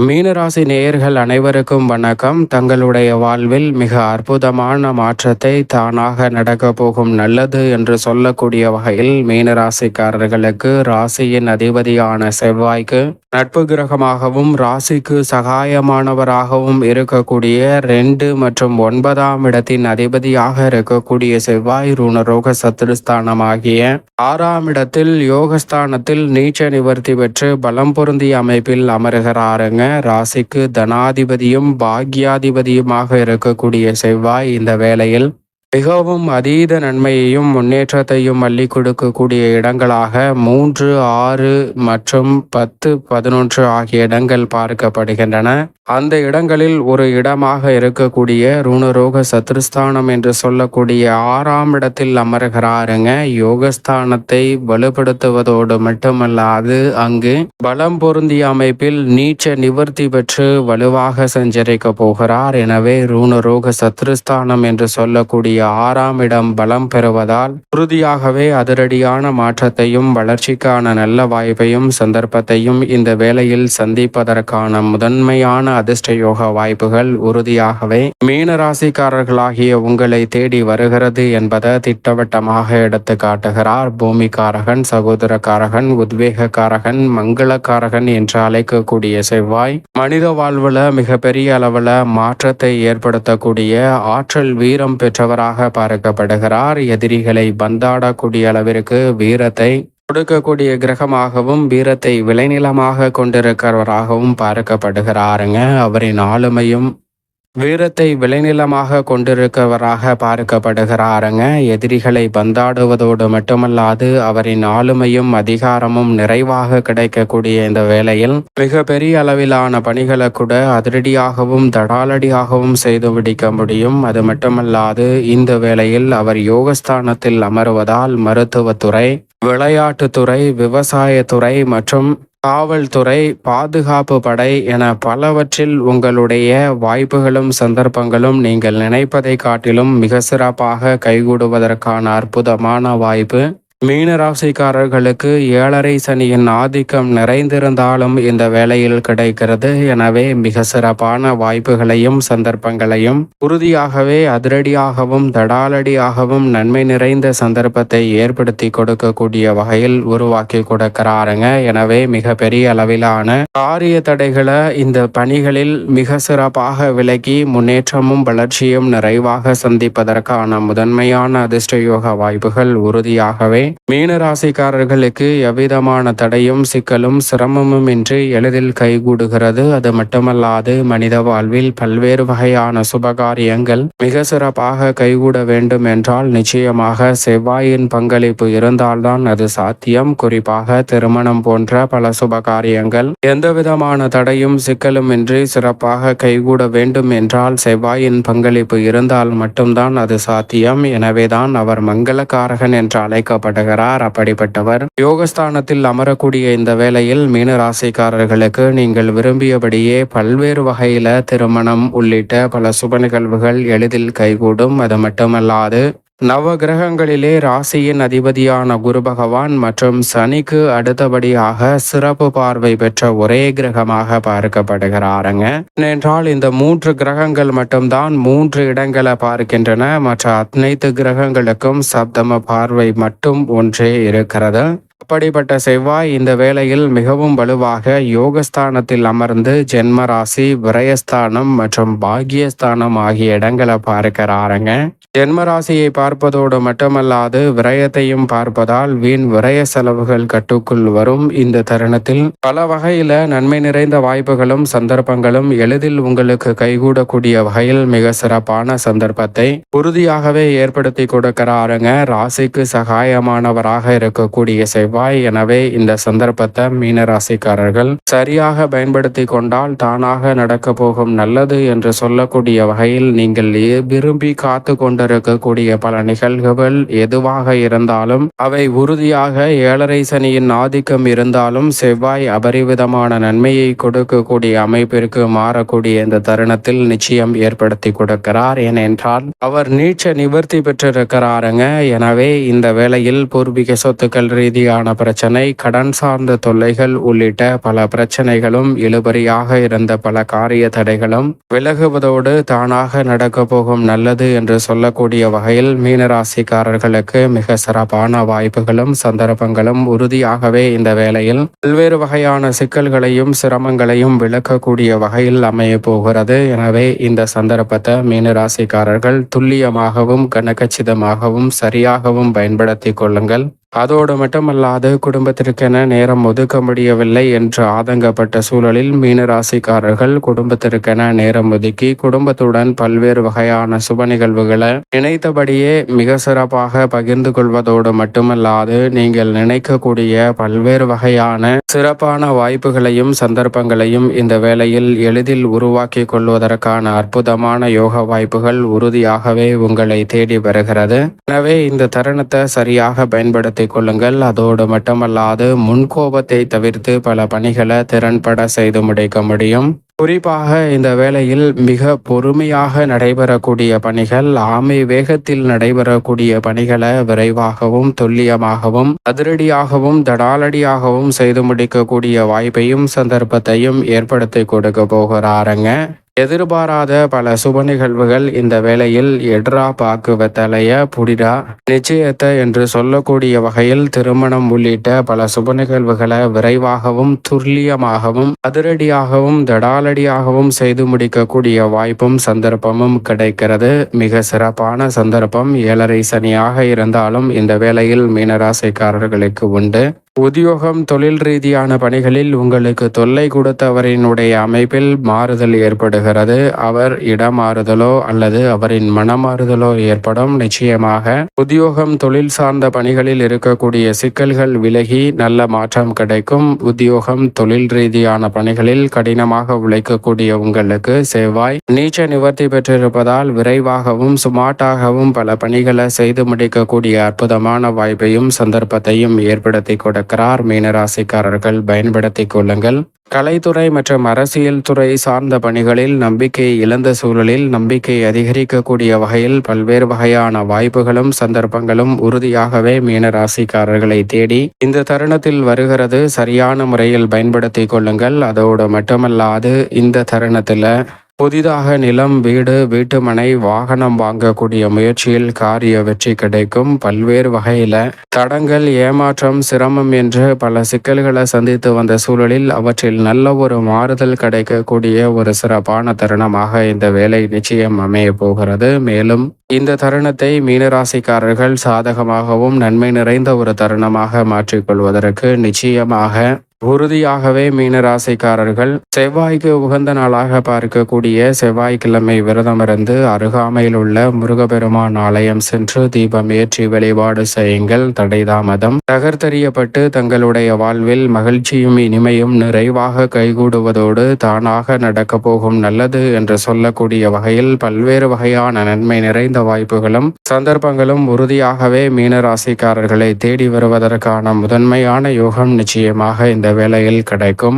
மீனராசி நேயர்கள் அனைவருக்கும் வணக்கம். தங்களுடைய வாழ்வில் மிக அற்புதமான மாற்றத்தை தானாக நடக்க போகும் நல்லது என்று சொல்லக்கூடிய வகையில் மீனராசிக்காரர்களுக்கு ராசியின் அதிபதியான செவ்வாய்க்கு நட்பு கிரகமாகவும் ராசிக்கு சகாயமானவராகவும் இருக்கக்கூடிய 2 மற்றும் 9ஆம் இடத்தின் அதிபதியாக இருக்கக்கூடிய செவ்வாய் ருணரோக சத்துருஸ்தானமாகிய 6ஆம் இடத்தில் யோகஸ்தானத்தில் நீச்ச நிவர்த்தி பெற்று பலம் பொருந்திய அமைப்பில் அமருகிறாருங்க. ராசிக்கு தனாதிபதியும் பாக்யாதிபதியுமாக இருக்கக்கூடிய செவ்வாய் இந்த வேளையில் மிகவும் அதீத நன்மையையும் முன்னேற்றத்தையும் அள்ளி கொடுக்கக்கூடிய இடங்களாக 3, 6 மற்றும் 10, 11 ஆகிய இடங்கள் பார்க்கப்படுகின்றன. அந்த இடங்களில் ஒரு இடமாக இருக்கக்கூடிய ருணரோக சத்ருஸ்தானம் என்று சொல்லக்கூடிய 6ஆம் இடத்தில் அமர்கிறாருங்க. யோகஸ்தானத்தை வலுப்படுத்துவதோடு மட்டுமல்லாது அங்கு பலம் பொருந்திய அமைப்பில் நீச்ச நிவர்த்தி பெற்று வலுவாக சஞ்சரிக்க போகிறார். எனவே ருணரோக சத்ருஸ்தானம் என்று சொல்லக்கூடிய 6ஆம் இடம் பலம் பெறுவதால் உறுதியாகவே அதிரடியான மாற்றத்தையும் வளர்ச்சிக்கான நல்ல வாய்ப்பையும் சந்தர்ப்பத்தையும் இந்த வேளையில் சந்திப்பதற்கான முதன்மையான அதிர்ஷ்ட யோக வாய்ப்புகள் உறுதியாகவே மீனராசிக்காரர்களாகிய உங்களை தேடி வருகிறது என்பதை திட்டவட்டமாக எடுத்து காட்டுகிறார். பூமிக்காரகன், சகோதரக்காரகன், உத்வேகக்காரகன், மங்களக்காரகன் என்று அழைக்கக்கூடிய செவ்வாய் மனித வாழ்வுல மிகப்பெரிய அளவுல மாற்றத்தை ஏற்படுத்தக்கூடிய ஆற்றல் வீரம் பெற்றவராக பார்க்கப்படுகிறார். எதிரிகளை பந்தாடக்கூடிய அளவிற்கு வீரத்தை கொடுக்கக்கூடிய கிரகமாகவும் வீரத்தை விளைநிலமாக கொண்டிருக்கிறவராகவும் பார்க்கப்படுகிறாருங்க. அவரின் ஆளுமையும் வீரத்தை விளைநிலமாக கொண்டிருக்கிறவராக பார்க்கப்படுகிறாருங்க. எதிரிகளை பந்தாடுவதோடு மட்டுமல்லாது அவரின் ஆளுமையும் அதிகாரமும் நிறைவாக கிடைக்கக்கூடிய இந்த வேளையில் மிக பெரிய அளவிலான பணிகளை கூட அதிரடியாகவும் தடாலடியாகவும் செய்து முடிக்க முடியும். அது மட்டுமல்லாது இந்த வேளையில் அவர் யோகஸ்தானத்தில் அமர்வதால் மருத்துவத்துறை, விளையாட்டுத்துறை, விவசாயத்துறை மற்றும் காவல்துறை, பாதுகாப்பு படை என பலவற்றில் உங்களுடைய வாய்ப்புகளும் சந்தர்ப்பங்களும் நீங்கள் நினைப்பதை காட்டிலும் மிக சிறப்பாக கைகூடுவதற்கான அற்புதமான வாய்ப்பு மீனராசிக்காரர்களுக்கு 7.5 சனியின் ஆதிக்கம் நிறைந்திருந்தாலும் இந்த வேளையில் கிடைக்கிறது. எனவே மிக சிறப்பான வாய்ப்புகளையும் சந்தர்ப்பங்களையும் உறுதியாகவே அதிரடியாகவும் தடாலடியாகவும் நன்மை நிறைந்த சந்தர்ப்பத்தை ஏற்படுத்தி கொடுக்கக்கூடிய வகையில் உருவாக்கி கொடுக்கிறாருங்க. எனவே மிக பெரிய அளவிலான காரிய தடைகளை இந்த பணிகளில் மிக சிறப்பாக விலகி முன்னேற்றமும் வளர்ச்சியும் நிறைவாக சந்திப்பதற்கான முதன்மையான அதிர்ஷ்ட யோக வாய்ப்புகள் உறுதியாகவே மீனராசிக்காரர்களுக்கு எவ்விதமான தடையும் சிக்கலும் சிரமமும் இன்றி எளிதில் கைகூடுகிறது. அது மட்டுமல்லாது மனித வாழ்வில் பல்வேறு வகையான சுபகாரியங்கள் மிக சிறப்பாக கைகூட வேண்டும் என்றால் நிச்சயமாக செவ்வாயின் பங்களிப்பு இருந்தால்தான் அது சாத்தியம். குறிப்பாக திருமணம் போன்ற பல சுபகாரியங்கள் எந்தவிதமான தடையும் சிக்கலும் இன்றி சிறப்பாக கைகூட வேண்டும் என்றால் செவ்வாயின் பங்களிப்பு இருந்தால் மட்டும்தான் அது சாத்தியம். எனவேதான் அவர் மங்களக்காரகன் என்று அழைக்கப்பட்ட அப்படிப்பட்டவர் யோகஸ்தானத்தில் அமரக்கூடிய இந்த வேளையில் மீனராசிக்காரர்களுக்கு நீங்கள் விரும்பியபடியே பல்வேறு வகையில திருமணம் உள்ளிட்ட பல சுப நிகழ்வுகள் எளிதில் கைகூடும். அது மட்டுமல்லாது நவ கிரகங்களிலே ராசியின் அதிபதியான குரு பகவான் மற்றும் சனிக்கு அடுத்தபடியாக சிறப்பு பார்வை பெற்ற ஒரே கிரகமாக பார்க்கப்படுகிறாருங்க. ஏனென்றால் இந்த 3 கிரகங்கள் மட்டும்தான் 3 இடங்களை பார்க்கின்றன. மற்ற அனைத்து கிரகங்களுக்கும் சப்தம பார்வை மட்டும் ஒன்றே இருக்கிறது. அப்படிப்பட்ட செவ்வாய் இந்த வேளையில் மிகவும் வலுவாக யோகஸ்தானத்தில் அமர்ந்து ஜென்மராசி, விரயஸ்தானம் மற்றும் பாக்கியஸ்தானம் ஆகிய இடங்களை பார்க்கிறாருங்க. ஜென்மராசியை பார்ப்பதோடு மட்டுமல்லாது விரயத்தையும் பார்ப்பதால் வீண் விரய செலவுகள் கட்டுக்குள் வரும். இந்த தருணத்தில் பல வகையில நன்மை நிறைந்த வாய்ப்புகளும் சந்தர்ப்பங்களும் எளிதில் உங்களுக்கு கைகூடக்கூடிய வகையில் மிக சிறப்பான சந்தர்ப்பத்தை உறுதியாகவே ஏற்படுத்தி கொடுக்கிறாருங்க. ராசிக்கு சகாயமானவராக இருக்கக்கூடிய செவ்வாய். எனவே இந்த சந்தர்ப்பத்தை மீனராசிக்காரர்கள் சரியாக பயன்படுத்தி கொண்டால் தானாக நடக்க போகும் நல்லது என்று சொல்லக்கூடிய வகையில் நீங்கள் விரும்பி காத்து கொண்டிருக்கக்கூடிய பல நிகழ்வுகள் எதுவாக இருந்தாலும் அவை உறுதியாக 7.5 சனியின் ஆதிக்கம் இருந்தாலும் செவ்வாய் அபரிவிதமான நன்மையை கொடுக்கக்கூடிய அமைப்பிற்கு மாறக்கூடிய இந்த தருணத்தில் நிச்சயம் ஏற்படுத்தி கொடுக்கிறார். ஏனென்றால் அவர் நீச்ச நிவர்த்தி பெற்றிருக்கிறாருங்க. எனவே இந்த வேளையில் பூர்வீக சொத்துக்கள் ரீதியான ரீதியான பிரச்சனை, கடன் சார்ந்த தொல்லைகள் உள்ளிட்ட பல பிரச்சனைகளும், இழுபறியாக இருந்த பல காரிய தடைகளும் விலகுவதோடு தானாக நடக்க போகும் நல்லது என்று சொல்லக்கூடிய வகையில் மீனராசிக்காரர்களுக்கு மிக சிறப்பான வாய்ப்புகளும் சந்தர்ப்பங்களும் உறுதியாகவே இந்த வேளையில் பல்வேறு வகையான சிக்கல்களையும் சிரமங்களையும் விளக்கக்கூடிய வகையில் அமைய போகிறது. எனவே இந்த சந்தர்ப்பத்தை மீனராசிக்காரர்கள் துல்லியமாகவும் கனகச்சிதமாகவும் சரியாகவும் பயன்படுத்தி கொள்ளுங்கள். அதோடு மட்டுமல்லாது குடும்பத்திற்கென நேரம் ஒதுக்க முடியவில்லை என்று ஆதங்கப்பட்ட சூழலில் மீனராசிக்காரர்கள் குடும்பத்திற்கென நேரம் ஒதுக்கி குடும்பத்துடன் பல்வேறு வகையான சுப நிகழ்வுகளை நினைத்தபடியே மிக சிறப்பாக பகிர்ந்து கொள்வதோடு மட்டுமல்லாது நீங்கள் நினைக்கக்கூடிய பல்வேறு வகையான சிறப்பான வாய்ப்புகளையும் சந்தர்ப்பங்களையும் இந்த வேளையில் எளிதில் உருவாக்கி கொள்வதற்கான அற்புதமான யோக வாய்ப்புகள் உறுதியாகவே உங்களை தேடி வருகிறது. எனவே இந்த தருணத்தை சரியாக பயன்படுத்த கொள்ளுங்கள். அதோடு மட்டுமல்லாது முன்கோபத்தை தவிர்த்து பல பணிகளை திறன்பட செய்து முடிக்க முடியும். குறிப்பாக இந்த வேளையில் மிக பொறுமையாக நடைபெறக்கூடிய பணிகள், ஆமை வேகத்தில் நடைபெறக்கூடிய பணிகளை விரைவாகவும் துல்லியமாகவும் அதிரடியாகவும் தடாலடியாகவும் செய்து முடிக்கக்கூடிய வாய்ப்பையும் சந்தர்ப்பத்தையும் ஏற்படுத்தி கொடுக்க போகிறாருங்க. எதிர்பாராத பல சுப நிகழ்வுகள் இந்த வேளையில் எட்ரா பாக்கு வெத்தலைய புடிடா நிச்சயத்தை என்று சொல்லக்கூடிய வகையில் திருமணம் உள்ளிட்ட பல சுப நிகழ்வுகளை விரைவாகவும் துல்லியமாகவும் அதிரடியாகவும் தடாலடியாகவும் செய்து முடிக்கக்கூடிய வாய்ப்பும் சந்தர்ப்பமும் கிடைக்கிறது. மிக சிறப்பான சந்தர்ப்பம் 7.5 சனியாக இருந்தாலும் இந்த வேளையில் மீனராசிக்காரர்களுக்கு உண்டு. உத்தியோகம் தொழில் ரீதியான பணிகளில் உங்களுக்கு தொல்லை கொடுத்தவரினுடைய அமைப்பில் மாறுதல் ஏற்படுகிறது. அவர் இடமாறுதலோ அல்லது அவரின் மனமாறுதலோ ஏற்படும். நிச்சயமாக உத்தியோகம் தொழில் சார்ந்த பணிகளில் இருக்கக்கூடிய சிக்கல்கள் விலகி நல்ல மாற்றம் கிடைக்கும். உத்தியோகம் தொழில் ரீதியான பணிகளில் கடினமாக உழைக்கக்கூடிய உங்களுக்கு செவ்வாய் நீச்ச நிவர்த்தி பெற்றிருப்பதால் விரைவாகவும் சுமார்ட்டாகவும் பல பணிகளை செய்து முடிக்கக்கூடிய அற்புதமான வாய்ப்பையும் சந்தர்ப்பத்தையும் ஏற்படுத்தி கொடுக்கிறார். மீனராசிக்காரர்கள் பயன்படுத்திக் கொள்ளுங்கள். கலைத்துறை மற்றும் அரசியல் துறை சார்ந்த பணிகளில் நம்பிக்கை இழந்த சூழலில் நம்பிக்கை அதிகரிக்கக்கூடிய வகையில் பல்வேறு வகையான வாய்ப்புகளும் சந்தர்ப்பங்களும் உறுதியாகவே மீனராசிக்காரர்களை தேடி இந்த தருணத்தில் வருகிறது. சரியான முறையில் பயன்படுத்தி கொள்ளுங்கள். அதோடு மட்டுமல்லாது இந்த தருணத்தில் புதிதாக நிலம், வீடு, வீட்டுமனை, வாகனம் வாங்கக்கூடிய முயற்சியில் காரிய வெற்றி கிடைக்கும். பல்வேறு வகையில தடங்கள், ஏமாற்றம், சிரமம் என்று பல சிக்கல்களை சந்தித்து வந்த சூழலில் அவற்றில் நல்ல ஒரு மாறுதல் கிடைக்கக்கூடிய ஒரு சிறப்பான தருணமாக இந்த வேலை நிச்சயம் அமைய போகிறது. மேலும் இந்த தருணத்தை மீனராசிக்காரர்கள் சாதகமாகவும் நன்மை நிறைந்த ஒரு தருணமாக மாற்றிக்கொள்வதற்கு நிச்சயமாக உறுதியாகவே மீனராசிக்காரர்கள் செவ்வாய்க்கு உகந்த நாளாக பார்க்கக்கூடிய செவ்வாய்க்கிழமை விரதமிருந்து அருகாமையில் உள்ள முருகப்பெருமான் ஆலயம் சென்று தீபம் ஏற்றி வழிபாடு செய்யுங்கள். தடைதாமதம் தகர்த்தெறியப்பட்டு தங்களுடைய வாழ்வில் மகிழ்ச்சியும் இனிமையும் நிறைவாக கைகூடுவதோடு தானாக நடக்க போகும் நல்லது என்று சொல்லக்கூடிய வகையில் பல்வேறு வகையான நன்மை நிறைந்த வாய்ப்புகளும் சந்தர்ப்பங்களும் உறுதியாகவே மீனராசிக்காரர்களை தேடி வருவதற்கான முதன்மையான யோகம் நிச்சயமாக இந்த வேளையில் கிடைக்கும்.